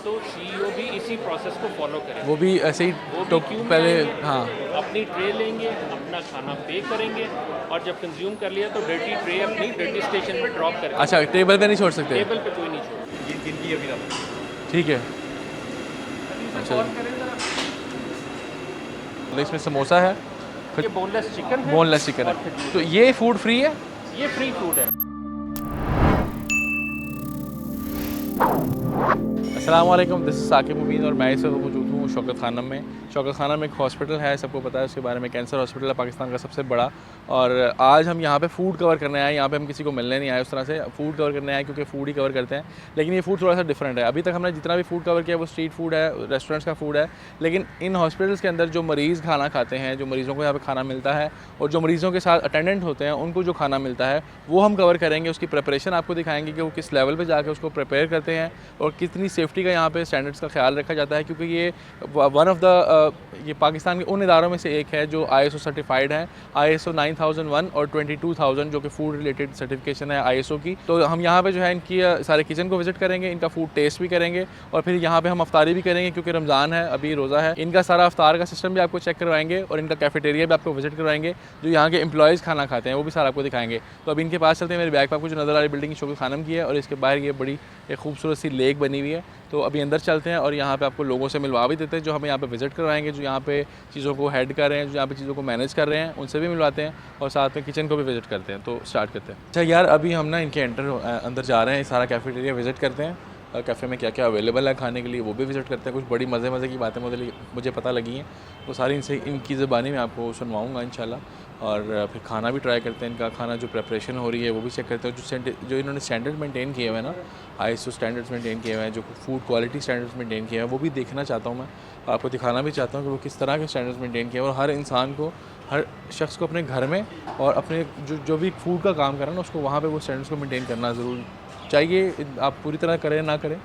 तो सीईओ भी इसी प्रोसेस को फॉलो करें। वो भी ऐसे ही तो पहले हाँ अपनी ट्रे लेंगे, अपना खाना पे करेंगे और जब कंज्यूम कर लिया तो डर्टी ट्रे अपनी डर्टी स्टेशन पे ड्रॉप करेंगे। अच्छा, टेबल पे नहीं छोड़ सकते? टेबल पे कोई नहीं छोड़ेगा। ये जिनकी अभी आप ठीक है। अच्छा, इसमें समोसा है, ये बोनलेस चिकन है। बोनलेस चिकन है। तो ये फूड फ्री है? ये फ्री फूड है। अस्सलाम वालेकुम, दिस इज़ साकिब मुबीन और मैं इस वक्त मौजूद हूँ शौकत खानम में। शौकत खानम एक हॉस्पिटल है, सबको पता है उसके बारे में। कैंसर हॉस्पिटल है पाकिस्तान का सबसे बड़ा। और आज हम यहाँ पे फ़ूड कवर करने आए। यहाँ पे हम किसी को मिलने नहीं आए उस तरह से, फ़ूड कवर करने आए क्योंकि फ़ूड ही कवर करते हैं। लेकिन ये फ़ूड थोड़ा सा डिफरेंट है। अभी तक हमने जितना भी फ़ूड कवर किया वो स्ट्रीट फूड है, रेस्टोरेंट्स का फ़ूड है। लेकिन इन हॉस्पिटल्स के अंदर जो मरीज़ खाना खाते हैं, जो मरीज़ों को यहाँ पर खाना मिलता है और जो मरीज़ों के साथ अटेंडेंट होते हैं उनको जो खाना मिलता है वो हम कवर करेंगे। उसकी प्रिपरेशन आपको दिखाएंगे कि वो किस लेवल पर जाकर उसको प्रिपेयर करते हैं और कितनी सेफ्टी का यहाँ पे स्टैंडर्ड्स का ख्याल रखा जाता है। क्योंकि ये वन ऑफ द ये पाकिस्तान के उन इदारों में से एक है जो ISO सर्टिफाइड है, ISO 9001 और 22000 जो कि फूड रिलेटेड सर्टिफिकेशन है ISO की। तो हम यहाँ पे जो है इनकी सारे किचन को विजिट करेंगे, इनका फूड टेस्ट भी करेंगे और फिर यहाँ पे हम अफ्तारी भी करेंगे क्योंकि रमज़ान है, अभी रोज़ा है। इनका सारा अफ्तार का सिस्टम भी आपको चेक करवाएंगे और इनका कैफेटेरिया भी आपको विजिट करवाएंगे, जो यहाँ के एम्प्लॉयज़ खाना खाते हैं वो भी सारा आपको दिखाएंगे। तो अभी इनके पास चलते हैं। मेरे बैक पर आपको जो नज़र आ रही बिल्डिंग शौकत खानम की है और इसके बाहर ये बड़ी एक खूबसूरत सी लेक बनी हुई है। तो अभी अंदर चलते हैं और यहाँ पे आपको लोगों से मिलवा भी देते हैं जो हमें यहाँ पे विज़िट करवाएंगे, जो यहाँ पे चीज़ों को हेड कर रहे हैं, जो यहाँ पे चीज़ों को मैनेज कर रहे हैं, उनसे भी मिलवाते हैं और साथ में किचन को भी विज़िट करते हैं। तो स्टार्ट करते हैं। अच्छा यार, अभी हम ना इनके अंदर जा रहे हैं, सारा कैफेटेरिया विज़िट करते हैं। कैफ़े में क्या क्या अवेलेबल है खाने के लिए वो भी विज़िट करते हैं। कुछ बड़ी मज़े की बातें मुझे पता लगी हैं, वो सारी इनकी ज़बानी में आपको सुनवाऊँगा इंशाल्लाह। और फिर खाना भी ट्राई करते हैं। इनका खाना जो प्रिपरेशन हो रही है वो भी चेक करते हैं। जो इन्होंने स्टैंडर्ड मेंटेन किए हुए हैं ना, ISO स्टैंडर्ड्स मेंटेन किए हुए हैं, जो फूड क्वालिटी स्टैंडर्ड्स मेंटेन किए हैं, वो भी देखना चाहता हूँ मैं। आपको दिखाना भी चाहता हूँ कि वो किस तरह के स्टैंडर्ड्स मेंटेन किए हैं। और हर इंसान को, हर शख्स को अपने घर में और अपने जो भी फूड का काम कर रहा है ना, उसको वहाँ पर वो स्टैंडर्ड्स को मेंटेन करना ज़रूर चाहिए। आप पूरी तरह करें ना करें,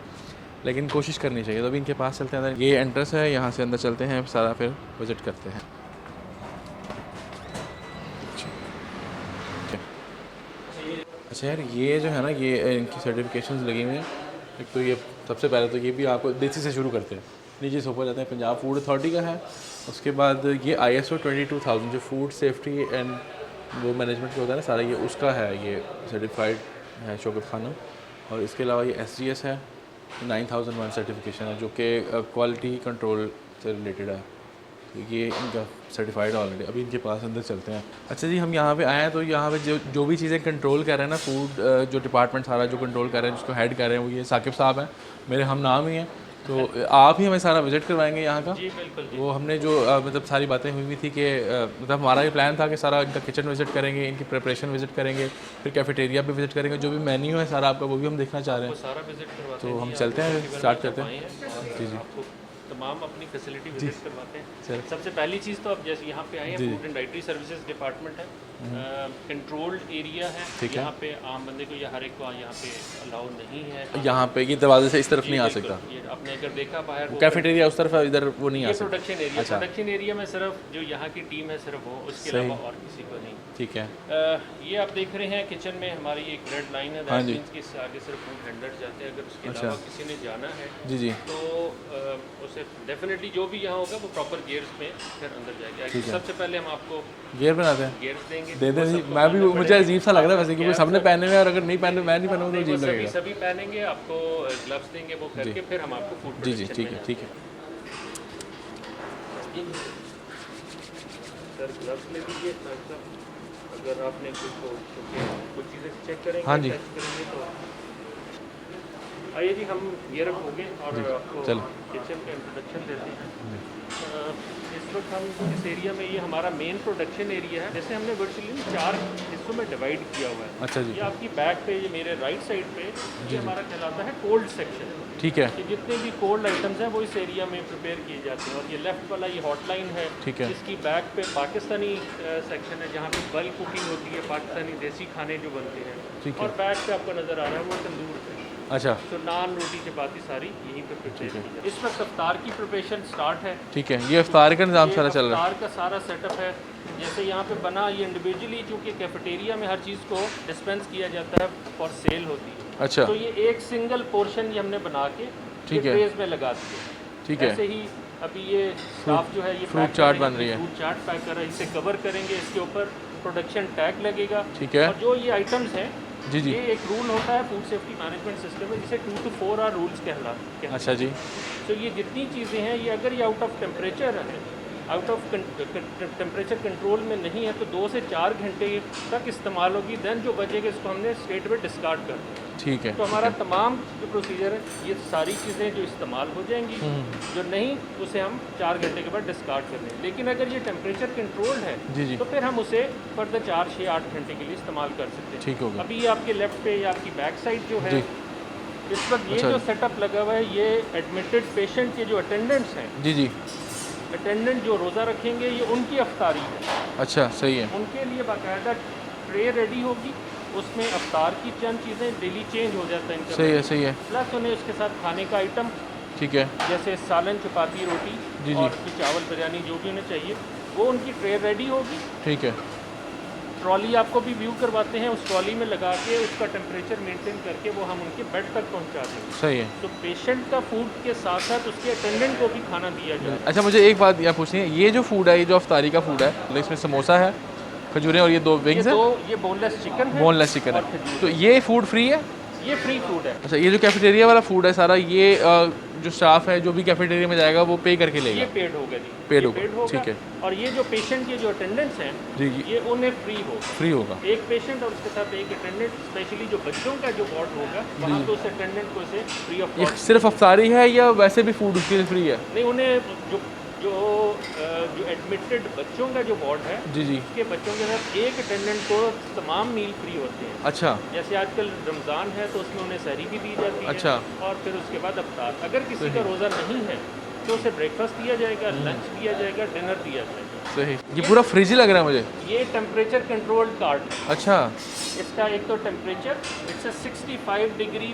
लेकिन कोशिश करनी चाहिए। तो अभी इनके पास चलते हैं। ये एंट्रेंस है, यहाँ से अंदर चलते हैं, सारा फिर विज़िट करते हैं। अच्छा यार, ये जो है ना, ये इनकी सर्टिफिकेशंस लगी हुई हैं। एक तो ये सबसे पहले तो ये भी आपको देसी से शुरू करते हैं, नीचे से ऊपर जाते हैं। पंजाब फूड अथॉरिटी का है। उसके बाद ये ISO 22000 जो फूड सेफ्टी एंड वो मैनेजमेंट का होता है ना सारा, ये उसका है, ये सर्टिफाइड है शौकत खानम। और इसके अलावा ये SGS है, 9001 सर्टिफिकेशन है जो कि क्वालिटी कंट्रोल से रिलेटेड है। तो ये इनका सर्टिफाइड ऑलरेडी। अभी इनके पास अंदर चलते हैं। अच्छा जी, हम यहाँ पे आए हैं तो यहाँ पे जो भी चीज़ें कंट्रोल कर रहे हैं ना, फूड जो डिपार्टमेंट सारा जो कंट्रोल कर रहे हैं, जिसको हेड कर रहे हैं, वो ये साकिब साहब हैं, मेरे हम नाम ही हैं। तो आप ही हमें सारा विज़िट करवाएंगे यहाँ का। जी बिल्कुल जी। वो हमने जो मतलब सारी बातें हुई थी कि मतलब हमारा ये प्लान था कि सारा इनका किचन विज़िट करेंगे, इनकी प्रिपरेशन विज़िट करेंगे, फिर कैफेटेरिया भी विज़िट करेंगे। जो भी मेन्यू है सारा आपका वो भी हम देखना चाह रहे हैं। सारा विजिट करवाते तो हैं। हम चलते हैं, स्टार्ट करते हैं। जी जी, तमाम अपनी फैसिलिटी विजिट करवाते हैं। सबसे पहली चीज़ तो अब जैसे यहाँ पे आए हैं, food and dietary services department है, कंट्रोल्ड एरिया है। यहाँ पे आम बंदे को या हर एक को यहाँ पे अलाउ नहीं है। यहाँ पे ये दरवाजे से इस तरफ नहीं आ सकता। ये आपने अगर देखा बाहर कैफेटेरिया उस तरफ, इधर वो नहीं आ सकता। प्रोडक्शन एरिया, प्रोडक्शन एरिया में सिर्फ जो यहाँ की टीम है सिर्फ वो, उसके अलावा और किसी को नहीं। ठीक है। ये आप देख रहे हैं किचन में हमारी एक रेड लाइन है, दैट मींस कि इससे आगे सिर्फ फूड हैंडलर्स जाते हैं। अगर उसके अलावा किसी ने जाना है जी जी, तो उसे डेफिनेटली जो भी यहाँ होगा वो प्रॉपर गियर्स में फिर अंदर जाएगा। सबसे पहले हम आपको गियर बनाते हैं, गियर्स देंगे। दे दें। मैं भी, मुझे अजीब सा लग रहा है वैसे, क्योंकि सबने पहने हुए और अगर नहीं पहने, मैं नहीं पहनूंगा तो अजीब लगेगा। सभी पहनेंगे, आपको ग्लव्स देंगे, वो करके फिर हम आपको फूड। जी जी, ठीक है ठीक है। सर ग्लव्स ले लीजिए, अगर आपने कुछ चीज़ें चेक करेंगे। हाँ जी, तो आइए जी, हम ये रखोगे और आपको किचन का इंट्रोडक्शन देते हैं। इस वक्त हम इस एरिया में, ये हमारा मेन प्रोडक्शन एरिया है। जैसे हमने वर्चुअली 4 हिस्सों में डिवाइड किया हुआ है। अच्छा जी। ये आपकी बैक पे, ये मेरे राइट साइड पे, ये हमारा कहलाता है कोल्ड सेक्शन। ठीक है। कि जितने भी कोल्ड आइटम्स हैं वो इस एरिया में प्रिपेयर किए जाते हैं। और ये लेफ्ट वाला ये हॉटलाइन है। ठीक है। इसकी बैक पे पाकिस्तानी सेक्शन है, जहाँ पे बल्क कुकिंग होती है, पाकिस्तानी देसी खाने जो बनते हैं। ठीक है। और बैक पे आपको नज़र आ रहा है वो तंदूर है। अच्छा, तो नान, रोटी, चपाती सारी यहीं पे प्रिपेयर की जाती है। इस वक्त अफ्तार की प्रिपरेशन स्टार्ट है। ठीक है, ये अफ्तार का निज़ाम सारा चल रहा है। अफ्तार का सारा सेटअप है। जैसे यहाँ पे बना, ये इंडिविजुअली चूँकि कैफेटेरिया में हर चीज़ को डिस्पेंस किया जाता है, फॉर सेल होती है। अच्छा, तो ये एक सिंगल पोर्शन ये हमने बना के ठीक है, ट्रेज में लगा दिए। ठीक है। ऐसे ही अभी ये स्टाफ जो है ये फ्रूट चाट बन रही है, फ्रूट चाट पैक कर रहा है, इसे कवर करेंगे, इसके ऊपर प्रोडक्शन टैग लगेगा। ठीक है। और जो ये आइटम्स हैं जी जी, ये एक रूल होता है फूड सेफ्टी मैनेजमेंट सिस्टम में जिसे 2 to 4 आवर रूल्स कहलाते हैं। अच्छा जी। तो ये जितनी चीज़ें हैं ये अगर ये आउट ऑफ टेम्परेचर है, आउट ऑफ टेम्परेचर कंट्रोल में नहीं है तो 2 से 4 घंटे तक इस्तेमाल होगी। देन जो बचेगा इसको हमने स्ट्रेट वे डिस्कार्ड कर दें। ठीक है। तो हमारा तमाम जो प्रोसीजर है ये सारी चीज़ें जो इस्तेमाल हो जाएंगी, जो नहीं उसे हम 4 घंटे के बाद डिस्कार्ड कर दें। लेकिन अगर ये टेम्परेचर कंट्रोल्ड है जी जी, तो फिर हम उसे फर्दर 4, 6, 8 घंटे के लिए इस्तेमाल कर सकते हैं। ठीक होगा। अभी ये आपके लेफ्ट पे या आपकी बैक साइड जो है जी, इस वक्त ये अच्छा। जो सेटअप लगा हुआ है ये एडमिटेड पेशेंट के जो अटेंडेंट्स हैं, जी जी, अटेंडेंट जो रोज़ा रखेंगे ये उनकी अफ्तारी है। अच्छा सही है। उनके लिए बाकायदा ट्रे रेडी होगी, उसमें अफ्तार की चंद चीज़ें डेली चेंज हो जाता है इनका। सही है, सही है। प्लस उन्हें उसके साथ खाने का आइटम, ठीक है जैसे सालन, चपाती, रोटी जी जी, और फिर चावल, बिरयानी जो भी उन्हें चाहिए वो उनकी ट्रे रेडी होगी। ठीक है। ट्रॉली आपको भी व्यू करवाते हैं, उस ट्रॉली में लगा के उसका टेम्परेचर मेंटेन करके वो हम उनके बेड तक पहुंचा देंगे। सही है। तो पेशेंट का फूड के साथ साथ उसके अटेंडेंट को भी खाना दिया जाए। अच्छा, मुझे एक बात यहाँ पूछनी है, ये जो फूड है, ये जो अफ्तारी का फूड है, इसमें समोसा है, खजूरें और ये 2 विंग्स है, ये बोनलेस चिकन है, बोनलेस चिकन और है, खजूर तो ये फूड फ्री है? ये फ्री फूड है। अच्छा, ये जो कैफेटेरिया वाला फूड है सारा, ये जो स्टाफ है जो भी कैफेटेरिया में जाएगा वो पे करके लेगा? ये पेड होगा जी, पेड ये होगा, ठीक है। और ये जो पेशेंट के जो अटेंडेंट्स हैं जी, ये उन्हें फ्री होगा। फ्री होगा। एक पेशेंट और उसके साथ एक अटेंडेंट, स्पेशली जो बच्चों का जो वार्ड होगा वहाँ पे उस अटेंडेंट को इसे फ्री ऑफ ये कॉस्ट। सिर्फ अफ्तारी है या वैसे भी फूड उसके लिए फ्री है? नहीं, उन्हें जो एडमिटेड बच्चों का जो वार्ड है जी जी, उसके बच्चों के साथ एक अटेंडेंट को तमाम मील फ्री होते हैं। अच्छा जैसे आजकल रमज़ान है तो उसमें उन्हें सहरी भी दी जाती है। अच्छा। और फिर उसके बाद अफ्तार। अगर किसी का रोज़ा नहीं है तो उसे ब्रेकफास्ट दिया जाएगा, लंच दिया जाएगा, डिनर दिया जाएगा। सही। ये पूरा फ्रिज ही लग रहा है मुझे। ये टेम्परेचर कंट्रोल्ड कार्ड। अच्छा, इसका एक तो temperature it's 65 degree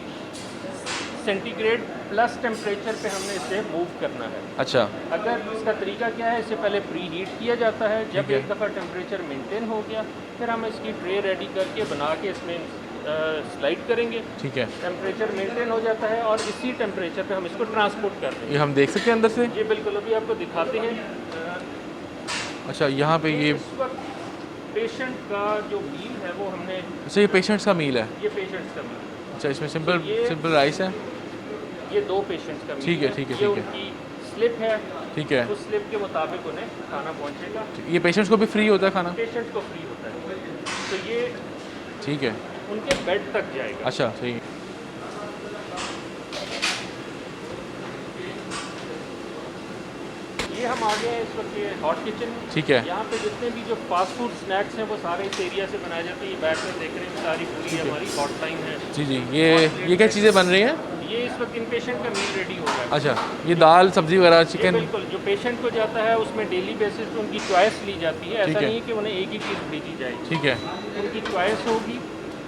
centigrade plus temperature पे हमने इसे मूव करना है। अच्छा, अगर इसका तरीका क्या है, इससे पहले प्री हीट किया जाता है। जब ठीक है। एक दफ़ा टेम्परेचर मेंटेन हो गया फिर हम इसकी ट्रे रेडी करके बना के इसमें स्लाइड करेंगे। ठीक है। टेम्परेचर मेंटेन हो जाता है और इसी टेम्परेचर पे हम इसको ट्रांसपोर्ट कर देंगे। ये हम देख सकते हैं अंदर से? जी बिल्कुल, अभी आपको दिखाते हैं। अच्छा, यहाँ पे ये इस वक्त पेशेंट का जो मील है वो हमने, अच्छा, ये पेशेंट्स का मील है? ये पेशेंट्स का मील। अच्छा, इसमें सिंपल ये- सिंपल राइस है? ये 2 पेशेंट्स का मील ठीक है, ठीक है, ये ठीक है। उनकी स्लिप है, ठीक है। उस स्लिप के मुताबिक उन्हें खाना पहुँचेगा। ये पेशेंट्स को भी फ्री होता है खाना? पेशेंट को फ्री होता है, तो ये ठीक है। उनके बेड तक जाएगा। अच्छा, सही है। ये हम आ गए हैं इस वक्त ये हॉट किचन। ठीक है। यहाँ पे जितने भी जो फास्ट फूड स्नैक्स हैं वो सारे इस एरिया से बनाए जाते हैं। ये बैठ कर देख रहे हैं सारी पूरी हमारी हॉट लाइन है। जी जी, ये क्या चीज़ें बन रही हैं? ये इस वक्त इन पेशेंट का मील रेडी हो रहा है। अच्छा, ये दाल सब्जी वगैरह, ये चिकन? बिल्कुल, जो पेशेंट को जाता है उसमें डेली बेसिस पे उनकी चॉइस ली जाती है। ठीक ऐसा है। नहीं है कि उन्हें एक ही चीज़ भेजी जाएगी। ठीक है। उनकी चॉइस होगी।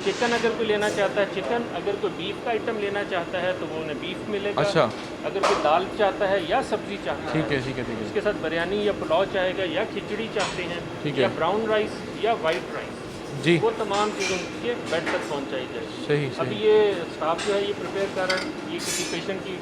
चिकन अगर कोई लेना चाहता है चिकन, अगर कोई बीफ का आइटम लेना चाहता है तो वो उन्हें बीफ मिलेगा। अच्छा। अगर कोई दाल चाहता है या सब्जी चाहता ठीक है, है, ठीक है, ठीक है। उसके साथ बिरयानी या पुलाव चाहेगा या खिचड़ी चाहते हैं, ठीक या है। ब्राउन राइस या वाइट राइस, जी, वो तमाम चीज़ें उनके बेड तक पहुंचाई जाएगी। सही अभी सही। ये स्टाफ जो है ये प्रिपेयर कर रहे हैं। ये किसी पेशेंट की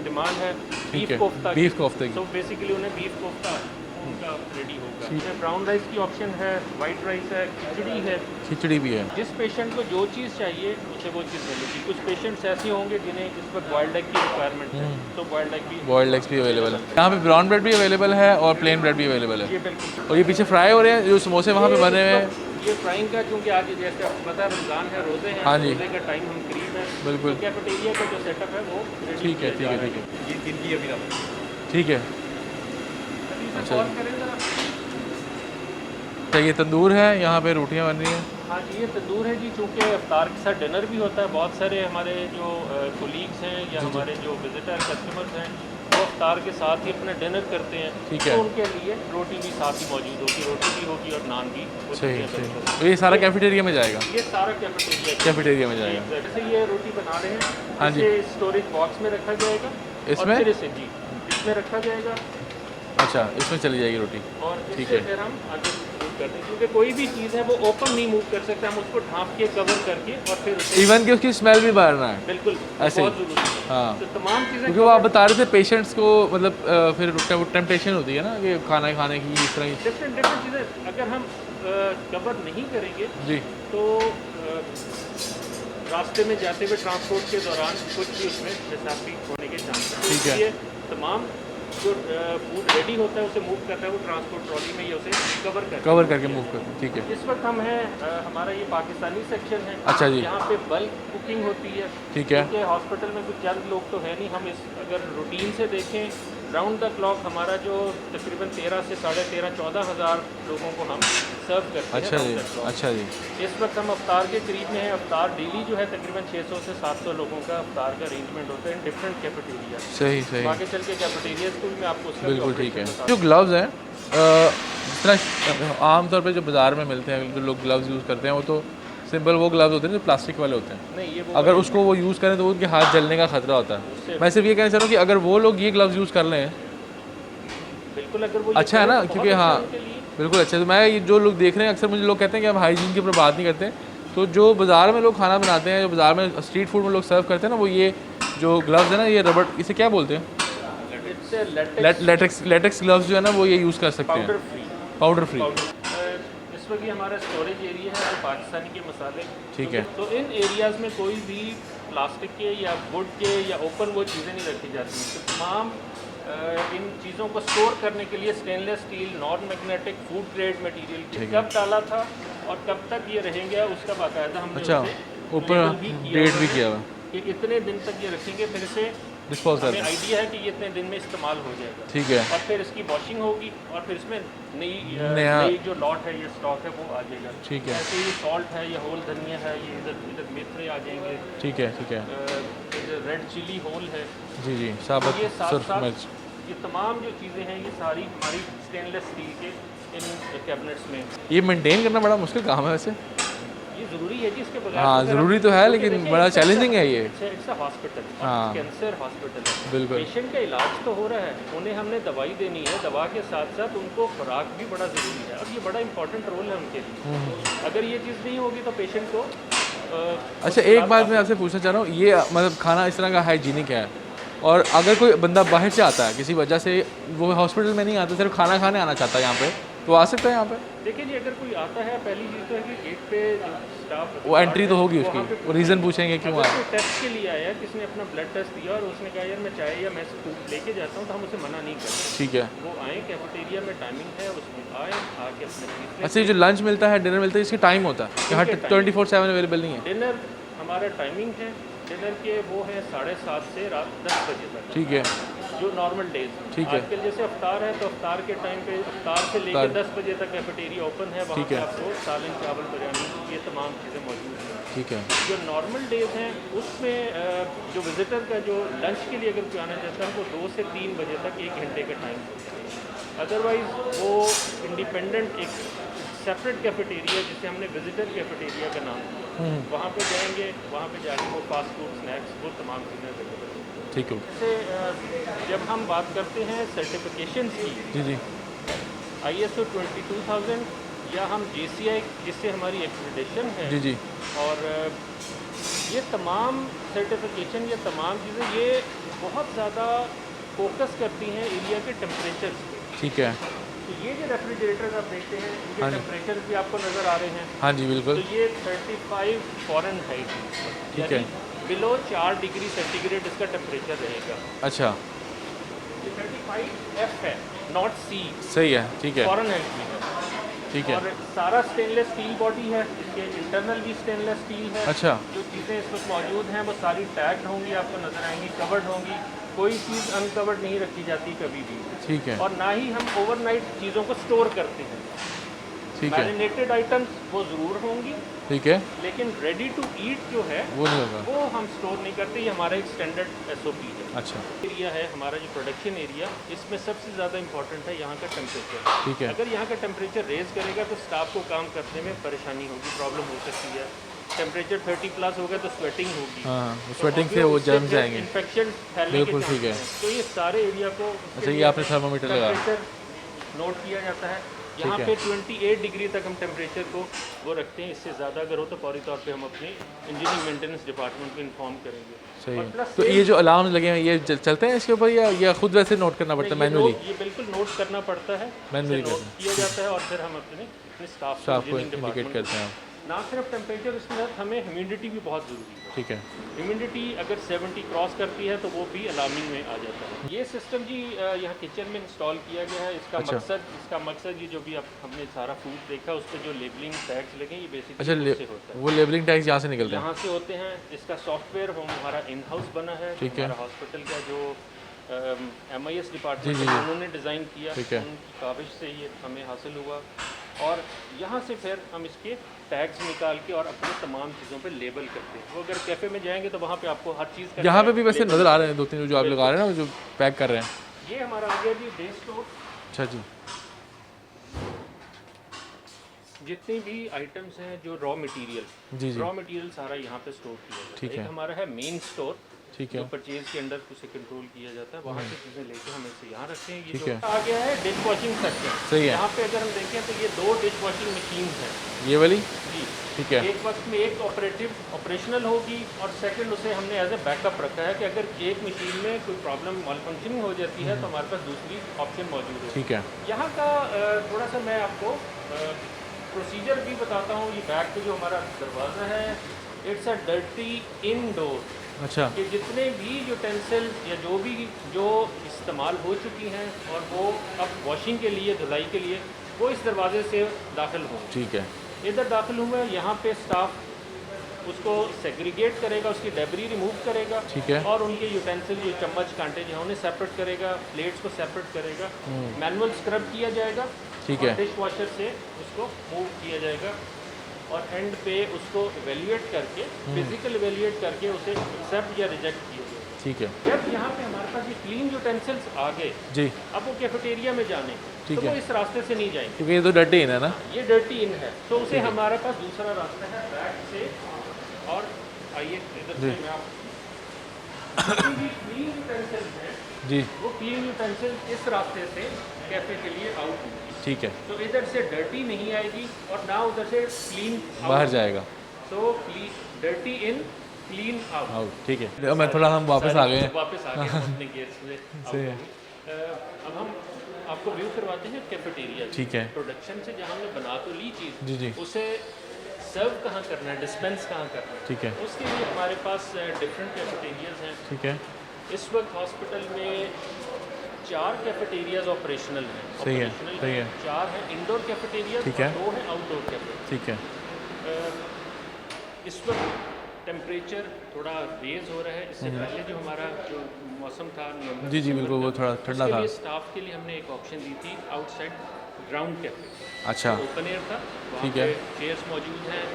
डिमांड है बीफ है, कोफ्ता बीफ कोफ्ते की। तो बेसिकली उन्हें बीफ कोफ्ता उनका रेडी होगा। ठीक। इसमें ब्राउन राइस की ऑप्शन है, वाइट राइस है, खिचड़ी है। खिचड़ी भी है। जिस पेशेंट को जो चीज़ चाहिए उसे वो चीज़ मिलेगी। कुछ पेशेंट्स ऐसे होंगे जिन्हें इस वक्त बॉइल्ड एग की रिक्वायरमेंट है, तो बॉइल्ड एग भी बॉइल्ड एग्स भी अवेलेबल है। यहाँ पे ब्राउन ब्रेड भी अवेलेबल है और प्लेन ब्रेड भी अवेलेबल है। ये बिल्कुल। और ये पीछे फ्राई हो रहे हैं जो समोसे वहाँ पे बने हुए हैं। ये फ्राइंग का, क्योंकि आज जैसे आपको पता है रमज़ान है, रोज़े हैं, हाँ जी। रोज़े का टाइम हम करीब है, बिल्कुल। तो कैफेटेरिया का जो सेटअप है वो ready ठीक है, किया ठीक है, जा ठीक है, रहा ये किनकी अभी ठीक है। अच्छा अच्छा। अच्छा, ये तंदूर है, यहाँ पे रोटियाँ बन रही हैं। हाँ जी, ये तंदूर है जी। चूँकि अफ्तार के साथ डिनर भी होता है, बहुत सारे हमारे जो कोलीग्स हैं या हमारे जो विजिटर कस्टमर्स हैं वो अफ्तार के साथ ही अपना डिनर करते हैं। ठीक है। तो उनके लिए रोटी भी साथ ही मौजूद होगी, रोटी भी होगी और नान भी होगी। सही सही। तो ये सारा कैफेटेरिया में जाएगा? ये सारा कैफेटेरिया में जाएगा। जैसे ये रोटी बना रहे हैं, हाँ जी। इसे स्टोरेज बॉक्स में रखा जाएगा। इसमें? और फिर इसे जी इसमें रखा जाएगा अच्छा, इसमें चली जाएगी रोटी। और ठीक इससे है। फिर हम आगे कर दें, क्योंकि कोई भी चीज़ है वो ओपन नहीं मूव कर सकते, हम उसको ढाँप के कवर करके और फिर इवन कि उसकी स्मेल भी बाहर ना है। बिल्कुल ऐसे बहुत ज़रूरी है। हाँ, तो तमाम चीज़ें क्योंकि वो आप बता रहे थे पेशेंट्स को मतलब फिर टेम्पटेशन होती है ना कि खाना खाने की इस तरह की डिफरेंट चीज़ें अगर हम कवर नहीं करेंगे जी तो रास्ते में जाते हुए ट्रांसपोर्ट के दौरान कुछ भी उसमें मिसाफी होने के चांसेस। ठीक है। इसलिए तमाम जो फूड रेडी होता है उसे मूव करना है वो ट्रांसपोर्ट ट्रॉली में या उसे कवर करके मूव करते हैं। ठीक है। इस वक्त हम हैं हमारा ये पाकिस्तानी सेक्शन है। अच्छा जी। यहाँ पे बल्क कुकिंग होती है। ठीक है। क्योंकि हॉस्पिटल में कुछ चंद लोग तो है नहीं, हम इस अगर रूटीन से देखें राउंड द क्लॉक हमारा जो तकरीबन 13 से 13.5 14,000 लोगों को हम सर्व करते हैं। अच्छा जी। अच्छा जी। इस वक्त हम अफ्तार के करीब में हैं। अफ्तार डेली जो है तकरीबन 600 से 700 लोगों का अफ्तार का अरेंजमेंट होता है इन डिफरेंट कैफेटेरिया। सही आगे चल के कैफेटेरिया स्कूल में आपको उसका बिल्कुल ठीक है। जो ग्लव्स हैं जिस तरह आमतौर पे जो बाज़ार में मिलते हैं जो लोग ग्लव्स यूज़ करते हैं वो तो सिंपल वो ग्लव्स होते हैं जो प्लास्टिक वाले होते हैं। नहीं ये अगर उसको वो यूज़ करें तो उनके हाथ जलने का खतरा होता है। मैं सिर्फ ये कहना चाह रहा हूँ कि अगर वो लोग ये ग्लव्स यूज़ कर लें बिल्कुल अगर वो अच्छा है ना, क्योंकि हाँ बिल्कुल अच्छा। तो मैं ये जो लोग देख रहे हैं अक्सर मुझे लोग कहते हैं कि हम हाइजीन के ऊपर बात नहीं करते, तो जो बाज़ार में लोग खाना बनाते हैं जो बाज़ार में स्ट्रीट फूड में लोग सर्व करते हैं ना वो ये जो ग्लव्स है ना ये रबड़ इसे क्या बोलते हैं लेटेक्स ग्लव्स जो है ना वो ये यूज़ कर सकते हैं पाउडर फ्री। इस वक्त ये हमारा स्टोरेज एरिया है और पाकिस्तानी के मसाले ठीक है। तो इन एरियाज़ में कोई भी प्लास्टिक के या वुड के या ओपन वो चीज़ें नहीं रखी जाती। तो तमाम इन चीज़ों को स्टोर करने के लिए stainless steel non magnetic food grade material कब डाला था और कब तक ये रहेंगे उसका बाकायदा हमने अच्छा ऊपर डेट भी किया हुआ कि इतने दिन तक ये रखेंगे, फिर से डिस्पोज कर हमें आइडिया है कि ये इतने दिन में इस्तेमाल हो जाएगा। ठीक है। और फिर इसकी वॉशिंग होगी और फिर इसमें नई जो लॉट है ये स्टॉक है वो आ जाएगा। ठीक है। ऐसे ये सॉल्ट है या होल धनिया है ये इधर मेथरे आ जाएंगे। ठीक है। ठीक है। इधर रेड चिली होल है जी साबुत ये सुर्ख मिर्च ये तमाम जो चीज़ें हैं ये सारी हमारी स्टेनलेस स्टील के इन कैबिनेट्स में। ये मेंटेन करना बड़ा मुश्किल काम है वैसे। ये ज़रूरी है जी, इसके बगैर हाँ ज़रूरी तो है लेकिन बड़ा चैलेंजिंग है ये। इट्स अ हॉस्पिटल, हाँ कैंसर हॉस्पिटल है। बिल्कुल। पेशेंट का इलाज तो हो रहा है, उन्हें हमने दवाई देनी है, दवा के साथ साथ उनको खुराक भी बड़ा ज़रूरी है और ये बड़ा इंपॉर्टेंट रोल है उनके लिए। अगर ये चीज़ नहीं होगी तो पेशेंट को अच्छा एक बात मैं आपसे पूछना चाह रहा हूँ, ये मतलब खाना इस तरह का हाइजीनिक है और अगर कोई बंदा बाहर से आता है किसी वजह से वो हॉस्पिटल में नहीं आता सिर्फ खाना खाने आना चाहता है यहाँ पे तो आ सकता है यहाँ पे? देखिए जी अगर कोई आता है पहली चीज़ तो है कि गेट पे जो स्टाफ वो एंट्री तो होगी उसकी, वो रीज़न पूछेंगे क्यों आया। कोई टेस्ट के लिए आया किसने अपना ब्लड टेस्ट दिया और उसने कहा यार मैं चाय या मैं फूड लेके जाता हूँ तो हम उसे मना नहीं करते। ठीक है। वो आए कैफेटेरिया में टाइमिंग है उसमें आए आके अपने अच्छा ये जो लंच मिलता है डिनर मिलता है इसकी टाइम होता है कि हाँ 24/7 अवेलेबल नहीं है? डिनर हमारा टाइमिंग है डिनर के वो है 7:30 से रात 10 बजे तक। ठीक है। जो नॉर्मल डेज ठीक है। आजकल जैसे अफ्तार है तो अफ्तार के टाइम पे अफ्तार से लेकर 10 बजे तक कैफेटेरिया ओपन है, वहाँ पे आपको सालन चावल बिरयानी ये तमाम चीज़ें मौजूद हैं। ठीक है। जो नॉर्मल डेज हैं उसमें जो विजिटर का जो लंच के लिए अगर कोई आना चाहता है वो 2 से 3 बजे तक 1 घंटे का टाइम होता है। अदरवाइज़ वो इंडिपेंडेंट एक सेपरेट कैफेटेरिया जिसे हमने विजिटर कैफेटेरिया का नाम दिया वहाँ पे जाएंगे, वहाँ पे जाके वो फास्ट फूड स्नैक्स वो तमाम चीज़ें अवेलेबल हैं। ठीक है। जैसे जब हम बात करते हैं सर्टिफिकेशन की जी ISO 22000 या हम JCI जिससे हमारी एक्रेडिटेशन है जी और ये तमाम सर्टिफिकेशन ये तमाम चीज़ें ये बहुत ज़्यादा फोकस करती हैं एरिया के टेम्परेचर पे। ठीक है। तो ये जो रेफ्रिजरेटर आप देखते हैं इनके टेम्परेचर भी आपको नज़र आ रहे हैं। हाँ जी बिल्कुल। तो ये 35 फ़ारेनहाइट ठीक है। बिलो 4 डिग्री सेंटीग्रेड इसका टेम्परेचर रहेगा। अच्छा ये 35 F है नॉट C। सही है। ठीक है। फ़ारेनहाइट में है। ठीक है। और सारा स्टेनलेस स्टील बॉडी है, इसके इंटरनल भी स्टेनलेस स्टील है। अच्छा। जो चीज़ें इस वक्त मौजूद हैं वो सारी टैग्ड होंगी, आपको नजर आएंगी, कवर्ड होंगी, कोई चीज़ अनकवर्ड नहीं रखी जाती कभी भी। ठीक है। और ना ही हम ओवरनाइट चीज़ों को स्टोर करते हैं। ठीक है। मैरिनेटेड आइटम्स वो ज़रूर होंगी, ठीक है, लेकिन रेडी टू ईट जो है वो नहीं होगा, वो हम स्टोर नहीं करते। ये हमारा एक स्टैंडर्ड SOP है। अच्छा। एरिया है हमारा जो प्रोडक्शन एरिया, इसमें सबसे ज़्यादा इंपॉर्टेंट है यहाँ का टेम्परेचर। ठीक है। अगर यहाँ का टेम्परेचर रेज करेगा तो स्टाफ को काम करने में परेशानी होगी, प्रॉब्लम हो सकती है। टेम्परेचर 30+ होगा तो स्वेटिंग होगी। हाँ, स्वेटिंग से वो जर्म जाएंगे, इन्फेक्शन फैलने के बिल्कुल ठीक है। तो ये सारे एरिया को अच्छा, ये आपने थर्मामीटर लगा नोट किया जाता है। यहाँ पे 28 डिग्री तक हम टेम्परेचर को वो रखते हैं। इससे ज़्यादा अगर हो तो फौरी तौर पे हम अपने इंजीनियरिंग मेंटेनेंस डिपार्टमेंट को इन्फॉर्म करेंगे। सही है। तो ये जो अलार्म लगे हैं ये चलते हैं इसके ऊपर या खुद वैसे नोट करना पड़ता है मैनुअली? ये बिल्कुल नोट करना पड़ता है, मैनुअली नोट किया जाता है और फिर हम अपने स्टाफ को इंडिकेट करते हैं। ना सिर्फ टेम्परेचर, उसके साथ हमें ह्यूमिडिटी भी बहुत ज़रूरी है। ठीक है। ह्यूमिडिटी अगर 70 क्रॉस करती है तो वो भी अलार्मिंग में आ जाता है। ये सिस्टम जी यहाँ किचन में इंस्टॉल किया गया है। इसका मकसद ये जो भी अब हमने सारा फूड देखा उस पर जो लेबलिंग टैग्स लगे ये बेसिकली होता है। वो लेबलिंग टैग्स यहाँ से निकलते हैं? यहाँ से होते हैं। इसका सॉफ्टवेयर हमारा इन हाउस बना है। हमारा हॉस्पिटल का जो MIS डिपार्टमेंट उन्होंने डिज़ाइन किया, उनकी काविश से ये हमें हासिल हुआ। और यहाँ से फिर हम इसके टैग्स निकाल के और अपने तमाम चीज़ों पे लेबल करते हैं। वो अगर कैफ़े में जाएंगे तो वहाँ पे आपको हर चीज़ का यहाँ पे भी वैसे नज़र आ रहे हैं 2-3 जो आप लगा रहे हैं ना, जो पैक कर रहे हैं। ये हमारा आ गया जी डे स्टोर। अच्छा जी। जितनी भी आइटम्स हैं जो रॉ मटेरियल सारा यहाँ पे स्टोर किया जाता है। ठीक है। हमारा है मेन स्टोर, ठीक है, जो परचेज के अंडर उसे कंट्रोल किया जाता है। वहाँ से चीज़ें लेके हम इसे यहाँ रखते हैं। ये ठीक जो है। आ गया है डिश वॉशिंग सेक्शन। सही है। यहाँ पे अगर हम देखें तो ये 2 डिश वॉशिंग मशीन हैं। ये वाली जी ठीक है। एक वक्त में एक ऑपरेशनल होगी और सेकंड उसे हमने एज ए बैकअप रखा है कि अगर एक मशीन में कोई प्रॉब्लम मॉलफंक्शनिंग हो जाती है तो हमारे पास दूसरी ऑप्शन मौजूद है। ठीक है। यहाँ का थोड़ा सा मैं आपको प्रोसीजर भी बताता हूँ। ये बैक पे जो हमारा दरवाज़ा है, इट्स अ डर्टी इनडोर। अच्छा। कि जितने भी यूटेंसिल या जो इस्तेमाल हो चुकी हैं और वो अब वॉशिंग के लिए, धुलाई के लिए, वो इस दरवाजे से दाखिल हों। ठीक है। इधर दाखिल हुए, यहाँ पे स्टाफ उसको सेग्रीगेट करेगा, उसकी डेबरी रिमूव करेगा। ठीक है। और उनके यूटेंसिल जो चम्मच कांटे जो हैं उन्हें सेपरेट करेगा, प्लेट्स को सेपरेट करेगा, मैनुअल स्क्रब किया जाएगा। ठीक है। डिश वॉशर से उसको मूव किया जाएगा और एंड पे उसको इवेल्युएट करके, फिजिकल इवेल्युएट करके उसे एक्सेप्ट या रिजेक्ट किया जाएगा। ठीक है। जब यहाँ पे हमारे पास ये क्लीन यूटेंसिल्स आ गए जी, अब वो कैफेटेरिया में जाने तो वो इस रास्ते से नहीं जाएंगे क्योंकि ये तो डर्टी इन है ना। ये डर्टी इन है, तो उसे हमारे पास दूसरा रास्ता है बैक से। और आइए इधर से मैं आप क्लीन यूटेंसिल्स हैं जी, वो क्लीन यूटेंसिल्स इस रास्ते से कैफे के लिए आउट होंगे। ठीक है। तो इधर से डर्टी नहीं आएगी और ना उधर से क्लीन बाहर जाएगा। तो डर्टी इन क्लीन आउट। ठीक है। मैं थोड़ा हम वापस आ गए अपने गेट से। अब हम आपको व्यू करवाते हैं कैफेटेरिया। ठीक है। प्रोडक्शन से जहाँ हमने बना तो ली चीज़, जी, उसे सर्व कहाँ करना है, डिस्पेंस कहाँ करना है, ठीक है, उसके लिए हमारे पास डिफरेंट कैफेटेरियाज हैं। ठीक है। इस वक्त हॉस्पिटल में 4 कैफेटेरियाज ऑपरेशनल हैं। सही है, सही है। 4 हैं इंडोर कैफेटेरिया, ठीक है, 2 हैं आउटडोर कैफेटेरिया। ठीक है। इस वक्त टेम्परेचर थोड़ा रेज हो रहा है। इससे पहले जो हमारा जो मौसम था जी जी बिल्कुल वो थोड़ा ठंडा था। स्टाफ के लिए हमने एक ऑप्शन दी थी आउटसाइड ग्राउंड कैफे। अच्छा। ओपन एयर था, ठीक है, चेयर्स मौजूद हैं,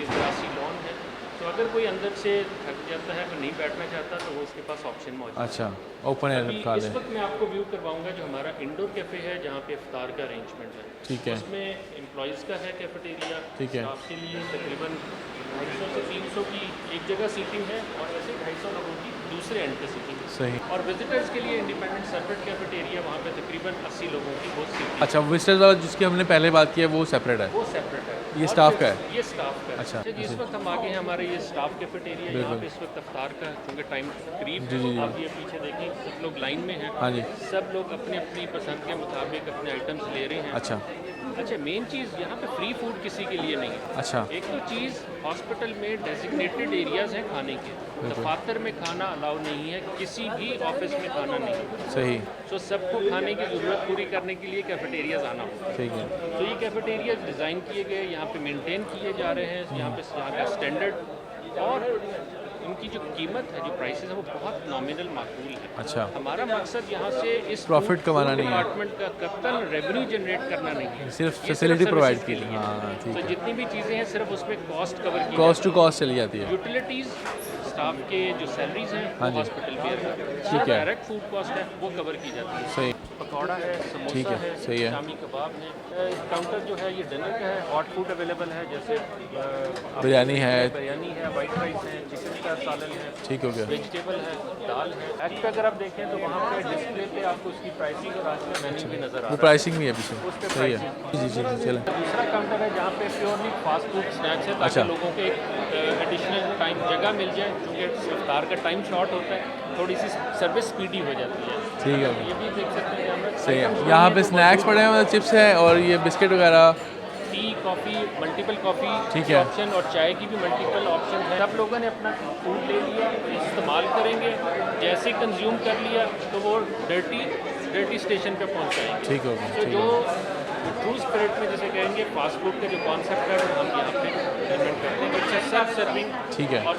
ग्रासी लॉन है। तो अगर कोई अंदर से थक जाता है तो नहीं बैठना चाहता तो वो उसके पास ऑप्शन मौजूद है। अच्छा, ओपन एयर का है। इस वक्त मैं आपको व्यू करवाऊंगा जो हमारा इंडोर कैफ़े है जहाँ पे इफ्तार का अरेंजमेंट है। ठीक है। उसमें एम्प्लॉयज़ का है कैफेटेरिया। ठीक है। स्टाफ के लिए तकरीबन 250 से 300 की एक जगह सीटिंग है और ऐसे 250 लोगों की दूसरे एंड पे सीटिंग है। सही। और विजिटर्स के लिए इंडिपेंडेंट सेपरेट कैफेटेरिया, वहाँ पे तकरीबन 80 लोगों की वो सीटिंग। अच्छा, विजिटर्स वाला जिसकी हमने पहले बात की है वो सेपरेट है? वो सेपरेट है। ये स्टाफ का है? ये स्टाफ का है। अच्छा। इस वक्त हम आगे हैं हमारे ये स्टाफ कैफेटेरिया। यहाँ पे इस वक्त इफ्तार का क्योंकि टाइम करीब है, आप ये पीछे देखें सब लोग लाइन में हैं। हाँ जी। सब लोग अपनी अपनी पसंद के मुताबिक अपने आइटम्स ले रहे हैं। अच्छा। अच्छा, मेन चीज़ यहाँ पे फ्री फूड किसी के लिए नहीं है। अच्छा। एक तो चीज़ हॉस्पिटल में डेजिग्नेटेड एरियाज़ हैं खाने के, दफातर में खाना अलाउ नहीं है, किसी भी ऑफिस में खाना नहीं है। सही। तो सबको खाने की ज़रूरत पूरी करने के लिए कैफेटेरियाज आना होगा। ठीक है। तो ये कैफेटेरियाज डिज़ाइन किए गए, यहाँ पे मेंटेन किए जा रहे हैं, यहाँ का स्टैंडर्ड और इनकी जो कीमत है, जो प्राइसेस है वो बहुत नॉमिनल माकूल है। अच्छा। हमारा मकसद यहाँ से इस प्रॉफिट कमाना नहीं है, डिपार्टमेंट का कप्तान रेवेन्यू जनरेट करना नहीं है, सिर्फ फैसिलिटी प्रोवाइड की है। हाँ, ठीक है। तो जितनी भी चीज़ें हैं सिर्फ उसमें कॉस्ट कवर की, कॉस्ट टू कॉस्ट चली जाती है। यूटिलिटीज़, स्टाफ के जो सैलरीज हैं, हॉस्पिटल बेयर का, ठीक है, डायरेक्ट फूड कॉस्ट है वो कवर की जाती है। सही। पकौड़ा है, समोसा है, सही है, शामी कबाब है। काउंटर जो है ये डिनर का है, हॉट फूड अवेलेबल है, जैसे बिरयानी है, वाइट राइस है, चिकन का सालन है, ठीक हो गया, वेजिटेबल है, दाल है। एक्ट अगर आप देखें तो वहाँ पे डिस्प्ले पे आपको उसकी प्राइसिंग और आज का मेन्यू भी नज़र आ रहा है। प्राइसिंग भी है पीछे, उस पे सही है। प्राइसिंग। जी चलें। दूसरा काउंटर है जहाँ पे प्योरली फास्ट फूड स्नैक्स है, ताकि लोगों के एडिशनल टाइम जगह मिल जाए, क्योंकि इफ्तार का टाइम शॉर्ट होता है, थोड़ी सी सर्विस स्पीडी हो जाती है। ठीक है, ये भी देख सकते हैं यहाँ सही है। यहाँ पे स्नैक्स पड़े हैं, चिप्स है और ये बिस्किट वगैरह, टी कॉफ़ी, मल्टीपल कॉफ़ी ठीक है ऑप्शन, और चाय की भी मल्टीपल ऑप्शन है। सब लोगों ने अपना फूड ले लिया, इस्तेमाल करेंगे, जैसे कंज्यूम कर लिया तो वो डर्टी स्टेशन पे पहुँचाएंगे। ठीक होगा। तो जो ट्रू स्पिरिट में जिसे कहेंगे फास्ट फूड का जो कॉन्सेप्ट है वो हम यहाँ पे इम्प्लीमेंट करते हैं। इट्स सेल्फ सर्विंग, ठीक है, और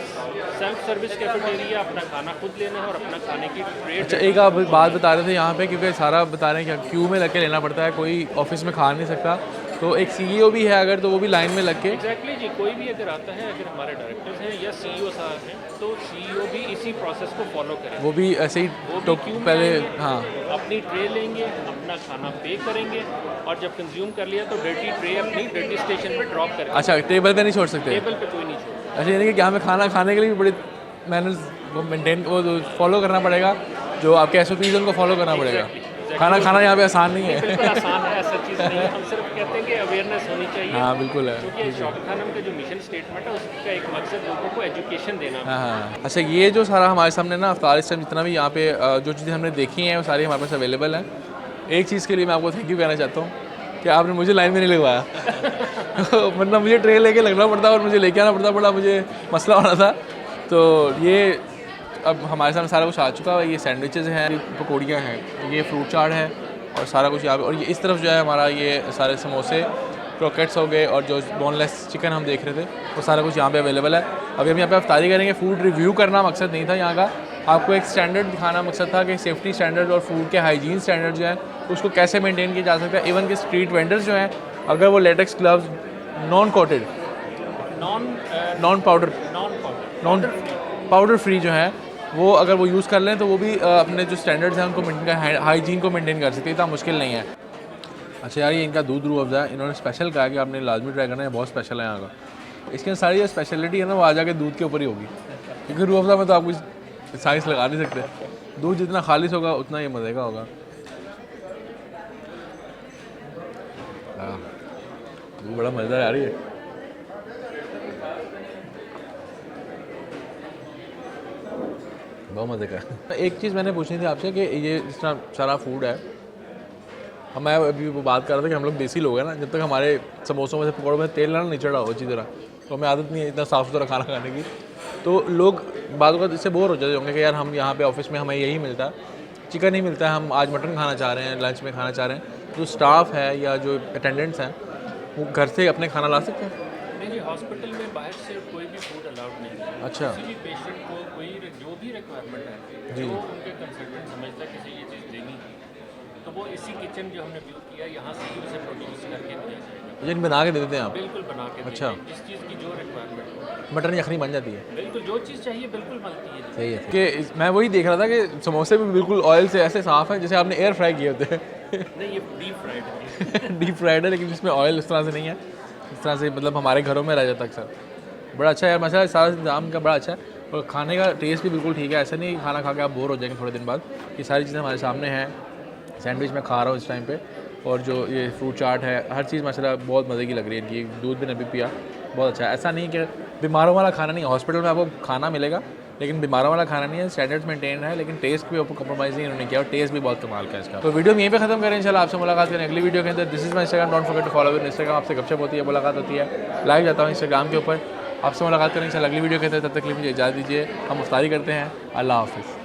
सेल्फ सर्विस कैफेटेरिया, अपना खाना खुद लेना है और अपना खाने की ट्रे। अच्छा एक आप बात बता रहे थे यहाँ पे, क्योंकि सारा बता रहे हैं कि क्यू में लग के लेना पड़ता है, कोई ऑफिस में खा नहीं सकता, तो एक सीईओ भी है अगर, तो वो भी लाइन में लग के। एग्जैक्टली जी, कोई भी अगर आता है, अगर हमारे डायरेक्टर्स हैं या सीईओ साहब हैं, तो सीईओ भी इसी प्रोसेस को फॉलो करें। वो भी ऐसे ही तो पहले, हाँ, अपनी ट्रे लेंगे, अपना खाना पे करेंगे, और जब कंज्यूम कर लिया तो डर्टी ट्रे अपनी डर्टी स्टेशन पे ड्रॉप करेंगे। अच्छा टेबल पे नहीं छोड़ सकते? टेबल पे कोई नहीं छोड़ता। अच्छा, यानी कि यहाँ पे खाना खाने के लिए भी बड़ी मैनर्स वो मेंटेन, वो फॉलो करना पड़ेगा, जो आपके एसओपीज उनको फॉलो करना पड़ेगा। खाना खाना यहाँ पे आसान नहीं है। बिल्कुल आसान है, ऐसा चीज़ नहीं है। हम सिर्फ कहते हैं कि अवेयरनेस होनी चाहिए। हाँ बिल्कुल है, क्योंकि शौकत खानम का जो मिशन स्टेटमेंट है, उसका एक मकसद लोगों को एजुकेशन देना है। हाँ। अच्छा, ये जो सारा हमारे सामने ना अफ्तार इस टाइम जितना भी यहाँ पे जो चीज़ें हमने देखी हैं वो सारी हमारे पास अवेलेबल हैं। एक चीज़ के लिए मैं आपको थैंक यू कहना चाहता हूँ कि आपने मुझे लाइन में नहीं लगवाया वरना मुझे ट्रे लेके लगना पड़ता और मुझे लेके आना पड़ता, बड़ा मुझे मसला होना था। तो ये अब हमारे सामने सारा कुछ आ चुका है। ये सैंडविचेस हैं, पकौड़ियाँ हैं, ये फ्रूट चाट है और सारा कुछ यहाँ पे। और ये इस तरफ जो है हमारा ये सारे समोसे, क्रॉकेट्स हो गए, और जो बोनलेस चिकन हम देख रहे थे वो सारा कुछ यहाँ पे अवेलेबल है। अभी हम यहाँ पे अफ्तारी करेंगे। फूड रिव्यू करना मकसद नहीं था यहाँ का, आपको एक स्टैंडर्ड दिखाना मकसद था कि सेफ्टी स्टैंडर्ड और फूड के हाइजीन स्टैंडर्ड जो है उसको कैसे मेंटेन किया जा सकता है। इवन के स्ट्रीट वेंडर्स जो हैं, अगर वो latex gloves non coated, non powder free जो है वो अगर वो यूज़ कर लें तो वो भी अपने जो स्टैंडर्ड्स हैं उनको मेंटेन कर, हाइजीन को मेंटेन कर सकते हैं। इतना मुश्किल नहीं है। अच्छा यार, ये इनका दूध रूह अफ़ज़ा है, इन्होंने स्पेशल कहा कि आपने लाजमी ट्राई करना है, बहुत स्पेशल है यहाँ का। इसके सारी जो स्पेशलिटी है ना वो आ जाके दूध के ऊपर ही होगी, क्योंकि रूह अफ़ज़ा में तो आप कुछ साइंस लगा नहीं सकते। दूध जितना खालिश होगा उतना ये मज़े का होगा। हाँ, दूध बड़ा मज़ेदार आ रही है। बहुत मज़े का। एक चीज़ मैंने पूछनी थी आपसे कि ये जिस तरह सारा फूड है, मैं अभी वो बात कर रहा था कि हम लोग देसी लोग हैं ना, जब तक हमारे समोसों में से पकौड़ों में तेल ना चढ़ा हो अच्छी तरह, तो हमें आदत नहीं है इतना साफ़ सुथरा खाना खाने की। तो लोग बाद में इससे बोर हो जाते होंगे कि यार हम यहाँ पे ऑफिस में हमें यही मिलता है, चिकन ही मिलता है, हम आज मटन खाना चाह रहे हैं, लंच में खाना चाह रहे हैं। जो स्टाफ है या जो अटेंडेंट्स हैं वो घर से अपने खाना ला सकते हैं? नहीं जी, हॉस्पिटल में बाहर से कोई भी फूड अलाउड नहीं है। अच्छा, किसी भी पेशेंट को कोई जो भी रिक्वायरमेंट है, जी, जो उनके कंसल्टेंट समझता है किसी ये चीज़ देनी है, तो वो इसी किचन जो हमने व्यू किया यहाँ से ही उसे प्रोड्यूस करके दिया जाएगा। जिन बना के दे देते हैं आप? बिल्कुल बना के। अच्छा, जिस चीज़ की जो रिक्वायरमेंट हो, मटन यखनी बन जाती है? बिल्कुल जो चीज़ चाहिए बिल्कुल बनती है। सही है। कि मैं वही देख रहा था कि समोसे भी बिल्कुल ऑयल से ऐसे साफ़ हैं जैसे आपने एयर फ्राई किए होते हैं। नहीं, ये डीप फ्राइड है। डीप फ्राइड है, लेकिन इसमें ऑयल इस तरह से नहीं है, इस तरह से मतलब हमारे घरों में रह जाता अक्सर। बड़ा अच्छा है यार, मसाला सारा इंतजाम का बड़ा अच्छा है, और खाने का टेस्ट भी बिल्कुल ठीक है। ऐसा नहीं खाना खा के आप बोर हो जाएंगे थोड़े दिन बाद। ये सारी चीज़ें हमारे सामने हैं। सैंडविच मैं खा रहा हूँ इस टाइम पे, और जो ये फ्रूट चाट है, हर चीज़ माशाल्लाह बहुत मज़े की लग रही है इनकी। दूध भी अभी पिया, बहुत अच्छा है। ऐसा नहीं कि बीमारों वाला खाना नहीं है, हॉस्पिटल में आपको खाना मिलेगा लेकिन बीमारों वाला खाना नहीं है, स्टैंडर्ड्स मेंटेन है, लेकिन टेस्ट भी आपको कम्प्रोमाइज़ नहीं उन्होंने किया, और टेस्ट भी बहुत कमाल का है इसका। तो वीडियो में यहीं पे खत्म करें इंशाल्लाह। आपसे मुलाकात करें अगली वीडियो के अंदर। This is my Instagram, don't forget to follow in Instagram. आपसे गपशप होती है, मुलाकात होती है, लाइव जाता हूँ इंस्टाग्राम के ऊपर। आपसे मुलाकात करें इंशाल्लाह अगली वीडियो के अंदर। तब तक के लिए मुझे इजाज़त दीजिए, हम इफ्तारी करते हैं। अल्लाह हाफ़िज़।